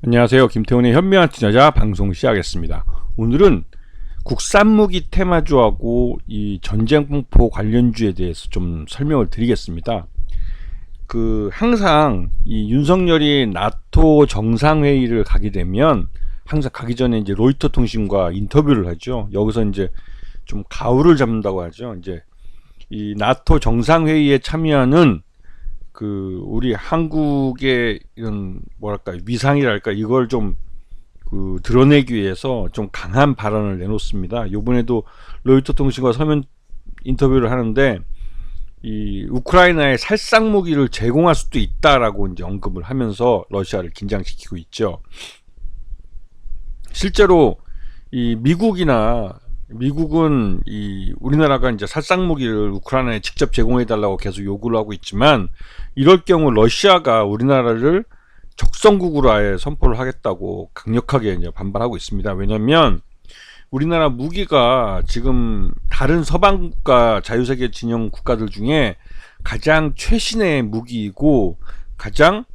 안녕하세요. 김태훈의 현명한 투자자 방송 시작하겠습니다. 오늘은 국산무기 테마주하고 이 전쟁공포 관련주에 대해서 좀 설명을 드리겠습니다. 항상 이 윤석열이 나토 정상회의를 가게 되면 항상 가기 전에 이제 로이터 통신과 인터뷰를 하죠. 여기서 이제 좀 가후를 잡는다고 하죠. 이제 이 나토 정상회의에 참여하는 우리 한국의 이런 뭐랄까 위상이랄까 이걸 좀 드러내기 위해서 좀 강한 발언을 내놓습니다. 이번에도 로이터 통신과 서면 인터뷰를 하는데 이 우크라이나에 살상 무기를 제공할 수도 있다라고 이제 언급을 하면서 러시아를 긴장시키고 있죠. 실제로 이 미국은 이 우리나라가 이제 살상 무기를 우크라이나에 직접 제공해 달라고 계속 요구를 하고 있지만 이럴 경우 러시아가 우리나라를 적성국으로 아예 선포를 하겠다고 강력하게 이제 반발하고 있습니다. 왜냐면 우리나라 무기가 지금 다른 서방 국가 자유세계 진영 국가들 중에 가장 최신의 무기이고 가장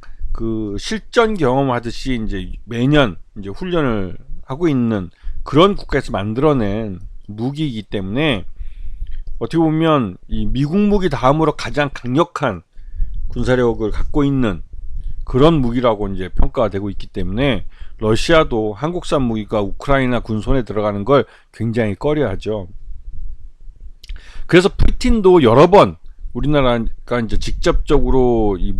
실전 경험하듯이 이제 매년 이제 훈련을 하고 있는 그런 국가에서 만들어낸 무기이기 때문에 어떻게 보면 이 미국 무기 다음으로 가장 강력한 군사력을 갖고 있는 그런 무기라고 이제 평가가 되고 있기 때문에 러시아도 한국산 무기가 우크라이나 군 손에 들어가는 걸 굉장히 꺼려하죠. 그래서 푸틴도 여러 번 우리나라가 이제 직접적으로 이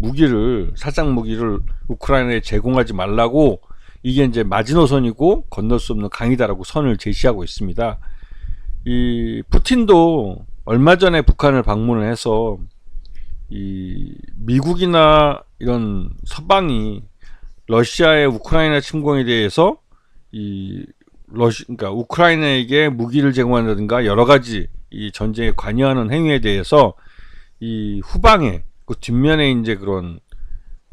살상 무기를 우크라이나에 제공하지 말라고 이게 이제 마지노선이고 건널 수 없는 강이다라고 선을 제시하고 있습니다. 이 푸틴도 얼마 전에 북한을 방문을 해서 이 미국이나 이런 서방이 러시아의 우크라이나 침공에 대해서 그러니까 우크라이나에게 무기를 제공한다든가 여러 가지 이 전쟁에 관여하는 행위에 대해서 이 후방에 뒷면에 이제 그런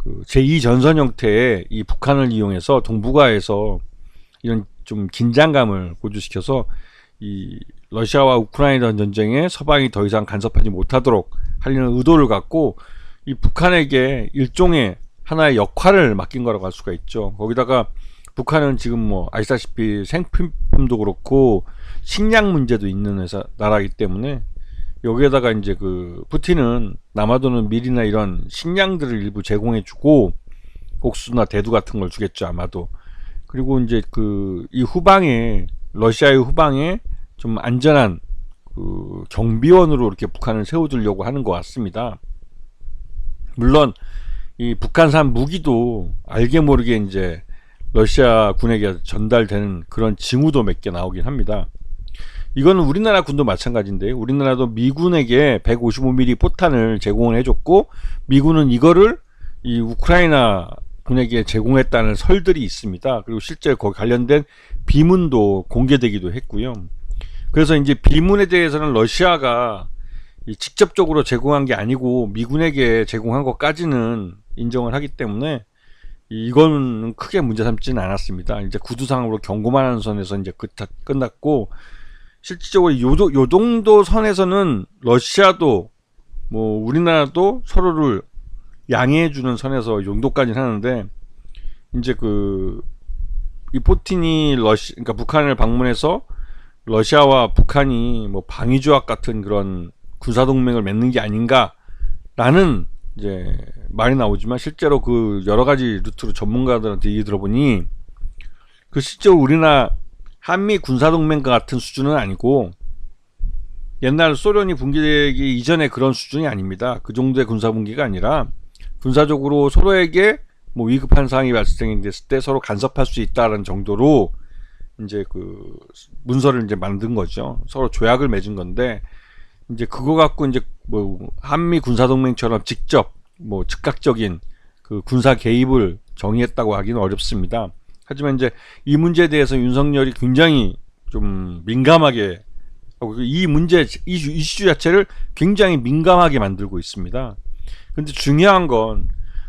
제2 전선 형태의 이 북한을 이용해서 동북아에서 이런 좀 긴장감을 고조시켜서 이 러시아와 우크라이나 전쟁에 서방이 더 이상 간섭하지 못하도록 하려는 의도를 갖고 이 북한에게 일종의 하나의 역할을 맡긴 거라고 할 수가 있죠. 거기다가 북한은 지금 뭐 아시다시피 생필품도 그렇고 식량 문제도 있는 나라이기 때문에 여기에다가 이제 푸틴은 남아도는 밀이나 이런 식량들을 일부 제공해주고 옥수수나 대두 같은 걸 주겠죠 아마도. 그리고 이제 이 후방에 러시아의 후방에 좀 안전한 경비원으로 이렇게 북한을 세워두려고 하는 것 같습니다. 물론 이 북한산 무기도 알게 모르게 이제 러시아 군에게 전달되는 그런 징후도 몇 개 나오긴 합니다. 이거는 우리나라 군도 마찬가지인데 우리나라도 미군에게 155mm 포탄을 제공을 해줬고 미군은 이거를 이 우크라이나 군에게 제공했다는 설들이 있습니다. 그리고 실제 거기 관련된 비문도 공개되기도 했고요. 그래서 이제 비문에 대해서는 러시아가 직접적으로 제공한 게 아니고 미군에게 제공한 것까지는 인정을 하기 때문에 이거는 크게 문제 삼지는 않았습니다. 이제 구두상으로 경고만 하는 선에서 이제 끝났고 실질적으로 요 정도 선에서는 러시아도 뭐 우리나라도 서로를 양해해주는 선에서 이 정도까지는 하는데 이제 이 푸틴이 그러니까 북한을 방문해서 러시아와 북한이 뭐 방위조약 같은 그런 군사동맹을 맺는 게 아닌가라는 이제 말이 나오지만 실제로 여러 가지 루트로 전문가들한테 얘기 들어보니 실제로 우리나라 한미 군사동맹과 같은 수준은 아니고 옛날 소련이 붕괴되기 이전에 그런 수준이 아닙니다. 그 정도의 군사분기가 아니라 군사적으로 서로에게 뭐 위급한 상황이 발생됐을 때 서로 간섭할 수 있다는 정도로 이제 문서를 이제 만든 거죠. 서로 조약을 맺은 건데 이제 그거 갖고 이제 뭐 한미 군사동맹처럼 직접 뭐 즉각적인 군사 개입을 정의했다고 하기는 어렵습니다. 하지만 이제 이 문제에 대해서 윤석열이 굉장히 좀 민감하게 이슈 자체를 굉장히 민감하게 만들고 있습니다. 근데 중요한 건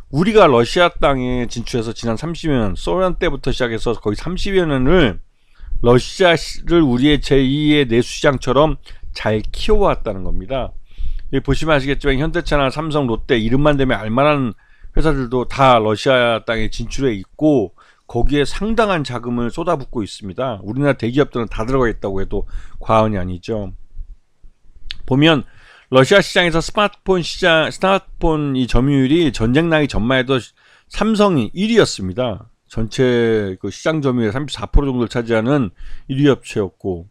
우리가 러시아 땅에 진출해서 지난 30여 년, 소련 때부터 시작해서 거의 30여 년을 러시아를 우리의 제2의 내수시장처럼 잘 키워왔다는 겁니다. 여기 보시면 아시겠지만 현대차나 삼성, 롯데 이름만 대면 알만한 회사들도 다 러시아 땅에 진출해 있고 거기에 상당한 자금을 쏟아붓고 있습니다. 우리나라 대기업들은 다 들어가 있다고 해도 과언이 아니죠. 보면 러시아 시장에서 스마트폰 이 점유율이 전쟁 나기 전만 해도 삼성이 1위였습니다. 전체 그 시장 점유율의 34% 정도를 차지하는 1위 업체였고,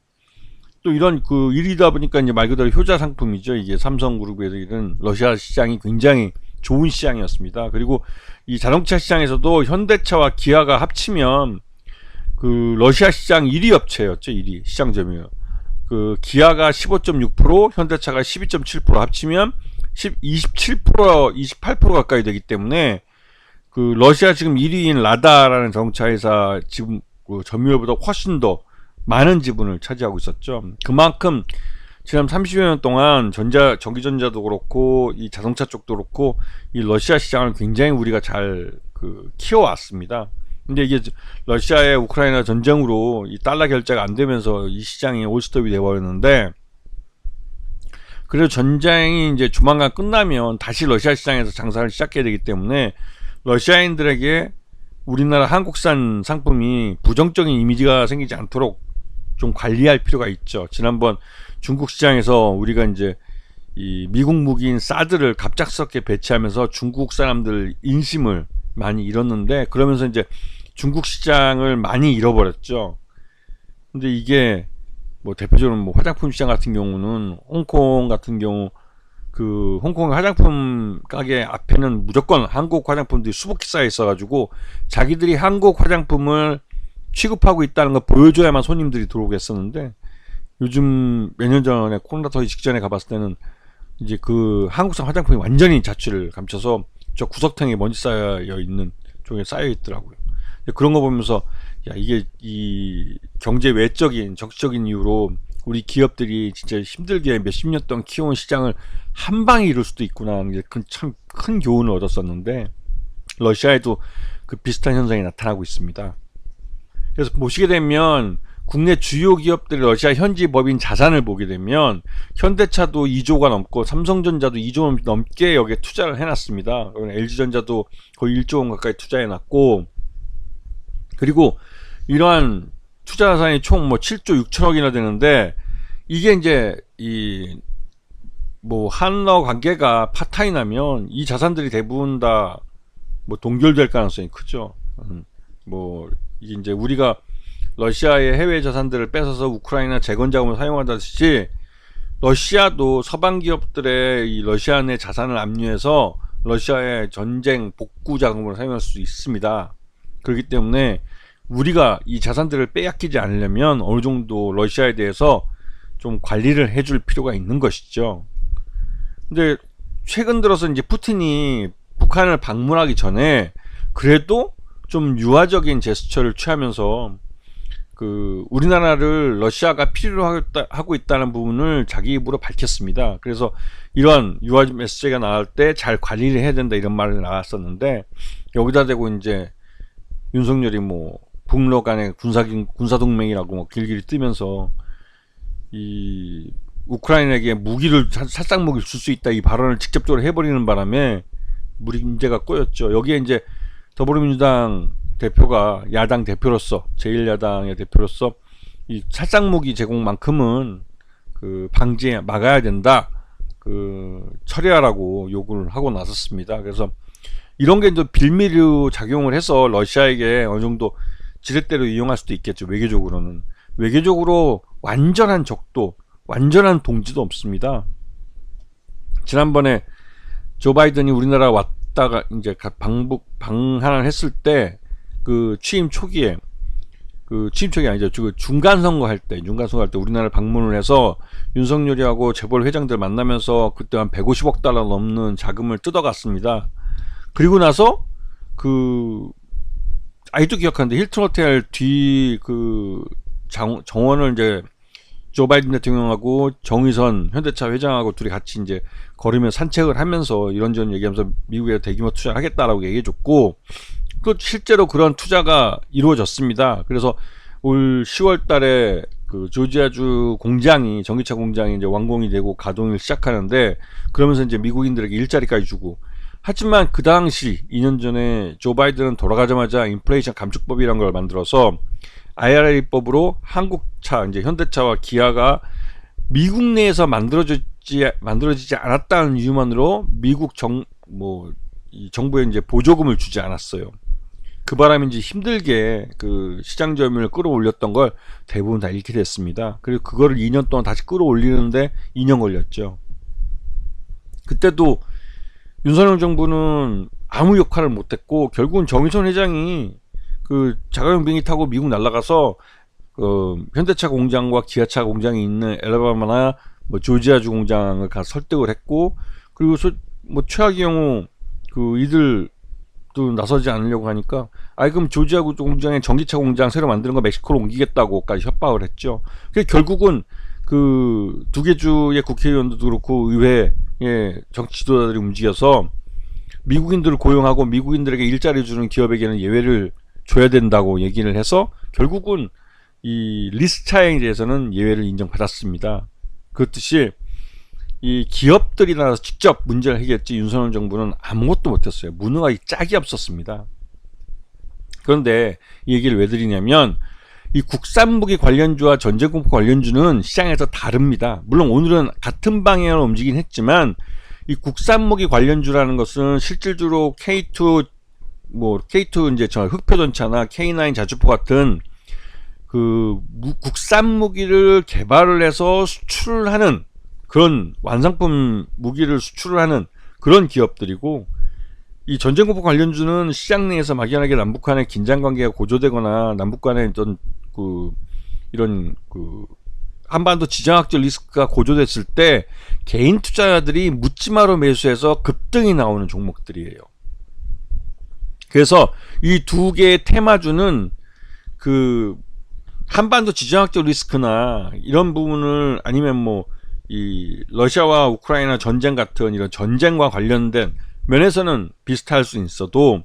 또 이런 그 1위다 보니까 이제 말 그대로 효자 상품이죠. 이게 삼성그룹에서 이런 러시아 시장이 굉장히 좋은 시장이었습니다. 그리고 이 자동차 시장에서도 현대차와 기아가 합치면 그 러시아 시장 1위 업체였죠. 1위 시장 점유율. 그 기아가 15.6%, 현대차가 12.7% 합치면 27%, 28% 가까이 되기 때문에 그 러시아 지금 1위인 라다라는 자동차 회사 지금 그 점유율보다 훨씬 더 많은 지분을 차지하고 있었죠. 그만큼 지난 30여 년 동안 전기전자도 그렇고 이 자동차 쪽도 그렇고 이 러시아 시장을 굉장히 우리가 잘 그 키워왔습니다. 근데 이게 러시아의 우크라이나 전쟁으로 이 달러 결제가 안 되면서 이 시장이 올스톱이 돼버렸는데, 그래도 전쟁이 이제 조만간 끝나면 다시 러시아 시장에서 장사를 시작해야 되기 때문에 러시아인들에게 우리나라 한국산 상품이 부정적인 이미지가 생기지 않도록 좀 관리할 필요가 있죠. 지난번 중국 시장에서 우리가 이제 이 미국 무기인 사드를 갑작스럽게 배치하면서 중국 사람들 인심을 많이 잃었는데, 그러면서 이제 중국 시장을 많이 잃어버렸죠. 근데 이게 뭐 대표적으로 뭐 화장품 시장 같은 경우는 홍콩 같은 경우 그 홍콩 화장품 가게 앞에는 무조건 한국 화장품들이 수북히 쌓여 있어가지고 자기들이 한국 화장품을 취급하고 있다는 걸 보여줘야만 손님들이 들어오겠었는데, 요즘 몇 년 전에 코로나 터지기 직전에 가봤을 때는 이제 그 한국산 화장품이 완전히 자취를 감춰서 저 구석탱이에 먼지 쌓여 있는 쪽에 쌓여 있더라고요. 그런 거 보면서 야, 이게 이 경제 외적인 정치적인 이유로 우리 기업들이 진짜 힘들게 몇십 년 동안 키워온 시장을 한 방에 이룰 수도 있구나, 이제 참 큰 교훈을 얻었었는데, 러시아에도 그 비슷한 현상이 나타나고 있습니다. 그래서 보시게 되면 국내 주요 기업들의 러시아 현지 법인 자산을 보게 되면 현대차도 2조가 넘고 삼성전자도 2조 넘게 여기에 투자를 해놨습니다. LG전자도 거의 1조 원 가까이 투자해놨고, 그리고 이러한 투자 자산이 총 뭐 7조 6천억이나 되는데, 이게 이제 이 뭐 한러 관계가 파탄이 나면 이 자산들이 대부분 다 뭐 동결될 가능성이 크죠. 뭐 이게 이제 우리가 러시아의 해외 자산들을 뺏어서 우크라이나 재건 자금을 사용하듯이 러시아도 서방 기업들의 이 러시아 내 자산을 압류해서 러시아의 전쟁 복구 자금으로 사용할 수 있습니다. 그렇기 때문에 우리가 이 자산들을 빼앗기지 않으려면 어느 정도 러시아에 대해서 좀 관리를 해줄 필요가 있는 것이죠. 근데 최근 들어서 이제 푸틴이 북한을 방문하기 전에 그래도 좀 유화적인 제스처를 취하면서 그 우리나라를 러시아가 필요로 하고 있다는 부분을 자기 입으로 밝혔습니다. 그래서 이러한 유화 메시지가 나올 때 잘 관리를 해야 된다 이런 말이 나왔었는데, 여기다 대고 이제 윤석열이 뭐 북러 간의 군사동맹이라고 뭐 길길이 뜨면서 이 우크라이나에게 무기를 살상 무기를 줄 수 있다 이 발언을 직접적으로 해버리는 바람에 문제가 꼬였죠. 여기에 이제 더불어민주당 대표가 야당 대표로서 제1야당의 대표로서 이 살상무기 제공만큼은 그 막아야 된다, 그 처리하라고 요구를 하고 나섰습니다. 그래서 이런 게 이제 빌미로 작용을 해서 러시아에게 어느 정도 지렛대로 이용할 수도 있겠죠. 외교적으로는. 외교적으로 완전한 적도, 완전한 동지도 없습니다. 지난번에 조 바이든이 우리나라 왔다가 이제 방한을 했을 때 그 취임 초기에 아니죠. 중간 선거 할 때 우리나라 방문을 해서 윤석열이하고 재벌 회장들 만나면서 그때 한 150억 달러 넘는 자금을 뜯어갔습니다. 그리고 나서 그 아직도 기억하는데 힐튼 호텔 뒤 그 정원을 이제 조 바이든 대통령하고 정의선 현대차 회장하고 둘이 같이 이제 걸으며 산책을 하면서 이런저런 얘기하면서 미국에 대규모 투자를 하겠다라고 얘기해줬고, 또 실제로 그런 투자가 이루어졌습니다. 그래서 올 10월 달에 그 조지아주 공장이, 전기차 공장이 이제 완공이 되고 가동을 시작하는데, 그러면서 이제 미국인들에게 일자리까지 주고 하지만 그 당시 2년 전에 조 바이든은 돌아가자마자 인플레이션 감축법이라는 걸 만들어서 IRA법으로 한국차, 이제 현대차와 기아가 미국 내에서 만들어지지 않았다는 이유만으로 미국 이 정부에 이제 보조금을 주지 않았어요. 그 바람에 이제 힘들게 그 시장 점유율을 끌어올렸던 걸 대부분 다 잃게 됐습니다. 그리고 그거를 2년 동안 다시 끌어올리는데 2년 걸렸죠. 그때도 윤석열 정부는 아무 역할을 못했고 결국은 정의선 회장이 그 자가용 비행기 타고 미국 날아가서 현대차 공장과 기아차 공장이 있는 엘라바마나 조지아주 공장을 가서 설득을 했고, 그리고 최악의 경우 이들도 나서지 않으려고 하니까 그럼 조지아주 공장에 전기차 공장 새로 만드는 거 멕시코로 옮기겠다고까지 협박을 했죠. 그래서 결국은 그 두 개 주의 국회의원들도 그렇고 의회의 정치 지도자들이 움직여서 미국인들을 고용하고 미국인들에게 일자리 주는 기업에게는 예외를 줘야 된다고 얘기를 해서 결국은 이 리스 차량에 대해서는 예외를 인정받았습니다. 그렇듯이 이 기업들이 나서 직접 문제를 해결했지 윤석열 정부는 아무것도 못했어요. 무능하기 짝이 없었습니다. 그런데 이 얘기를 왜 드리냐면 이 국산무기 관련주와 전쟁공포 관련주는 시장에서 다릅니다. 물론 오늘은 같은 방향으로 움직이긴 했지만 이 국산무기 관련주라는 것은 실질적으로 K2 이제 저 흑표전차나 K9 자주포 같은 그 국산 무기를 개발을 해서 수출을 하는 그런 완성품 무기를 수출을 하는 그런 기업들이고, 이 전쟁공포 관련주는 시장 내에서 막연하게 남북 간의 긴장 관계가 고조되거나 남북 간의 어떤 이런 한반도 지정학적 리스크가 고조됐을 때 개인 투자자들이 묻지마로 매수해서 급등이 나오는 종목들이에요. 그래서 이 두 개의 테마주는 그 한반도 지정학적 리스크나 이런 부분을 아니면 이 러시아와 우크라이나 전쟁 같은 이런 전쟁과 관련된 면에서는 비슷할 수 있어도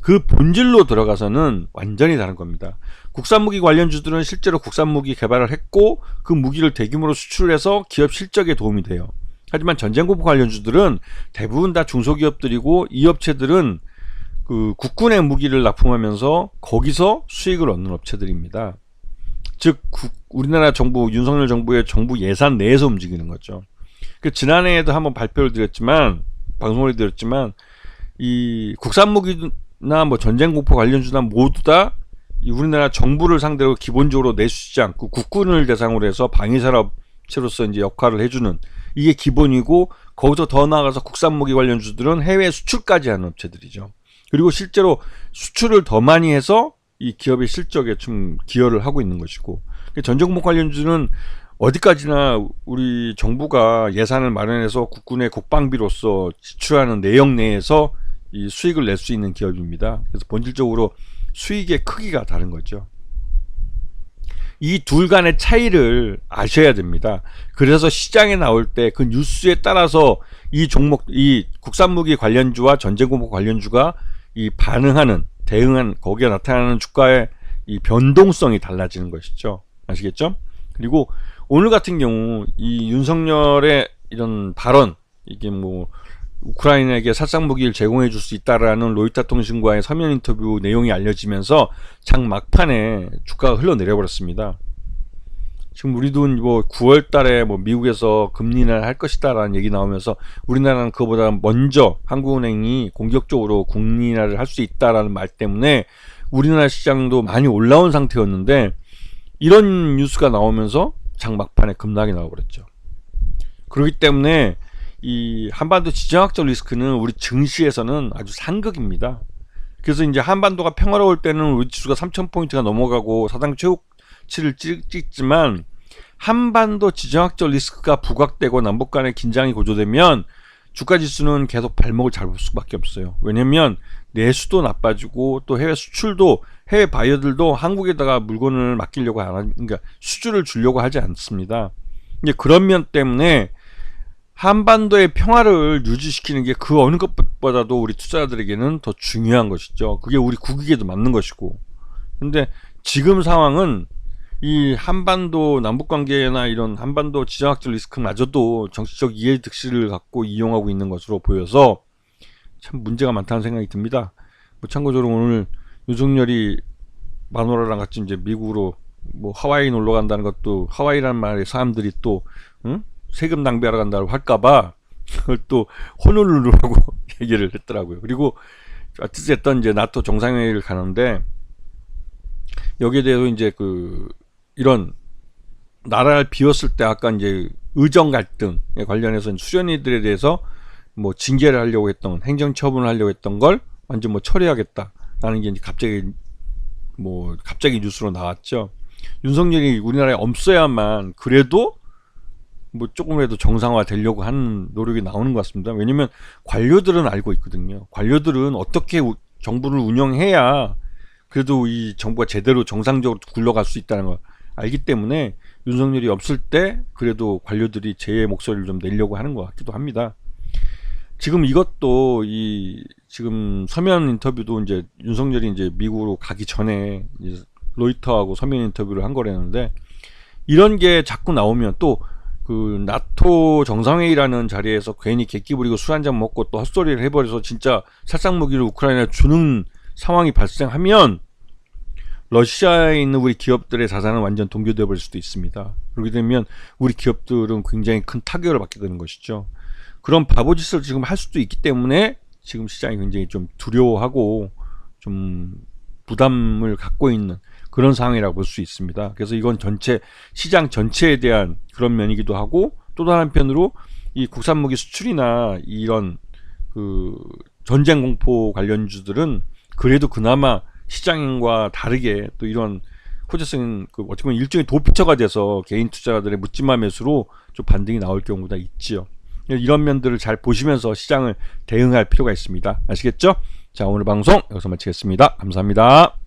그 본질로 들어가서는 완전히 다른 겁니다. 국산무기 관련주들은 실제로 국산무기 개발을 했고 그 무기를 대규모로 수출해서 기업 실적에 도움이 돼요. 하지만 전쟁공포 관련주들은 대부분 다 중소기업들이고 이 업체들은 그 국군의 무기를 납품하면서 거기서 수익을 얻는 업체들입니다. 즉 우리나라 정부, 윤석열 정부의 정부 예산 내에서 움직이는 거죠. 지난해에도 한번 발표를 드렸지만, 방송을 드렸지만, 이 국산무기나 전쟁공포 관련주나 모두 다 우리나라 정부를 상대로 기본적으로 내수지 않고 국군을 대상으로 해서 방위산업체로서 이제 역할을 해주는, 이게 기본이고, 거기서 더 나아가서 국산무기 관련주들은 해외 수출까지 하는 업체들이죠. 그리고 실제로 수출을 더 많이 해서 이 기업의 실적에 좀 기여를 하고 있는 것이고, 전쟁공포 관련주는 어디까지나 우리 정부가 예산을 마련해서 국군의 국방비로서 지출하는 내역 내에서 이 수익을 낼 수 있는 기업입니다. 그래서 본질적으로 수익의 크기가 다른 거죠. 이 둘 간의 차이를 아셔야 됩니다. 그래서 시장에 나올 때 그 뉴스에 따라서 이 종목, 이 국산무기 관련주와 전쟁공포 관련주가 이 대응한 거기에 나타나는 주가의 이 변동성이 달라지는 것이죠. 아시겠죠? 그리고 오늘 같은 경우 이 윤석열의 이런 발언, 이게 우크라이나에게 살상무기를 제공해 줄 수 있다라는 로이터 통신과의 서면 인터뷰 내용이 알려지면서 장 막판에 주가가 흘러내려 버렸습니다. 지금 우리도 9월 달에 미국에서 금리 인하를 할 것이다라는 얘기 나오면서 우리나라는 그거보다 먼저 한국은행이 공격적으로 금리 인하를 할 수 있다라는 말 때문에 우리나라 시장도 많이 올라온 상태였는데, 이런 뉴스가 나오면서 장 막판에 급락이 나와버렸죠. 그렇기 때문에 이 한반도 지정학적 리스크는 우리 증시에서는 아주 상극입니다. 그래서 이제 한반도가 평화로울 때는 우리 지수가 3,000포인트가 넘어가고 사상 최고치를 찍지만, 한반도 지정학적 리스크가 부각되고 남북 간의 긴장이 고조되면 주가 지수는 계속 발목을 잡을 수밖에 없어요. 왜냐면 내수도 나빠지고 또 해외 수출도, 해외 바이어들도 한국에다가 물건을 맡기려고 그러니까 수주를 주려고 하지 않습니다. 이제 그런 면 때문에 한반도의 평화를 유지시키는 게 그 어느 것보다도 우리 투자자들에게는 더 중요한 것이죠. 그게 우리 국익에도 맞는 것이고. 근데 지금 상황은 이 한반도 남북관계나 이런 한반도 지정학적 리스크마저도 정치적 이해득실을 갖고 이용하고 있는 것으로 보여서 참 문제가 많다는 생각이 듭니다. 뭐 참고적으로 오늘 윤석열이 마누라랑 같이 이제 미국으로 뭐 하와이 놀러 간다는 것도 하와이라는 말에 사람들이 또 응? 세금 낭비하러 간다고 할까봐 그걸 또 호놀룰루라고 얘기를 했더라고요. 그리고 어쨌든 이제 나토 정상회의를 가는데 여기에 대해서 이제 그 이런 나라를 비웠을 때 아까 이제 의정 갈등에 관련해서 수련이들에 대해서 뭐 징계를 하려고 했던 행정 처분을 하려고 했던 걸 완전 뭐 처리하겠다라는 게 이제 갑자기 뉴스로 나왔죠. 윤석열이 우리나라에 없어야만 그래도 뭐 조금이라도 정상화 되려고 하는 노력이 나오는 것 같습니다. 왜냐면 관료들은 알고 있거든요. 관료들은 어떻게 정부를 운영해야 그래도 이 정부가 제대로 정상적으로 굴러갈 수 있다는 걸 알기 때문에 윤석열이 없을 때 그래도 관료들이 제 목소리를 좀 내려고 하는 것 같기도 합니다. 지금 이것도 지금 서면 인터뷰도 이제 윤석열이 이제 미국으로 가기 전에 이제 로이터하고 서면 인터뷰를 한 거라는데 이런 게 자꾸 나오면 또 그 나토 정상회의라는 자리에서 괜히 객기 부리고 술 한잔 먹고 또 헛소리를 해버려서 진짜 살상무기를 우크라이나에 주는 상황이 발생하면 러시아에 있는 우리 기업들의 자산은 완전 동결되어 버릴 수도 있습니다. 그렇게 되면 우리 기업들은 굉장히 큰 타격을 받게 되는 것이죠. 그런 바보짓을 지금 할 수도 있기 때문에 지금 시장이 굉장히 좀 두려워하고 좀 부담을 갖고 있는 그런 상황이라고 볼 수 있습니다. 그래서 이건 시장 전체에 대한 그런 면이기도 하고 또 다른 한편으로 이 국산 무기 수출이나 이런 그 전쟁 공포 관련주들은 그래도 그나마 시장과 다르게 또 이런 호재성 어떻게 보면 일종의 도피처가 돼서 개인 투자자들의 묻지마 매수로 좀 반등이 나올 경우가 있지요. 이런 면들을 잘 보시면서 시장을 대응할 필요가 있습니다. 아시겠죠? 자, 오늘 방송 여기서 마치겠습니다. 감사합니다.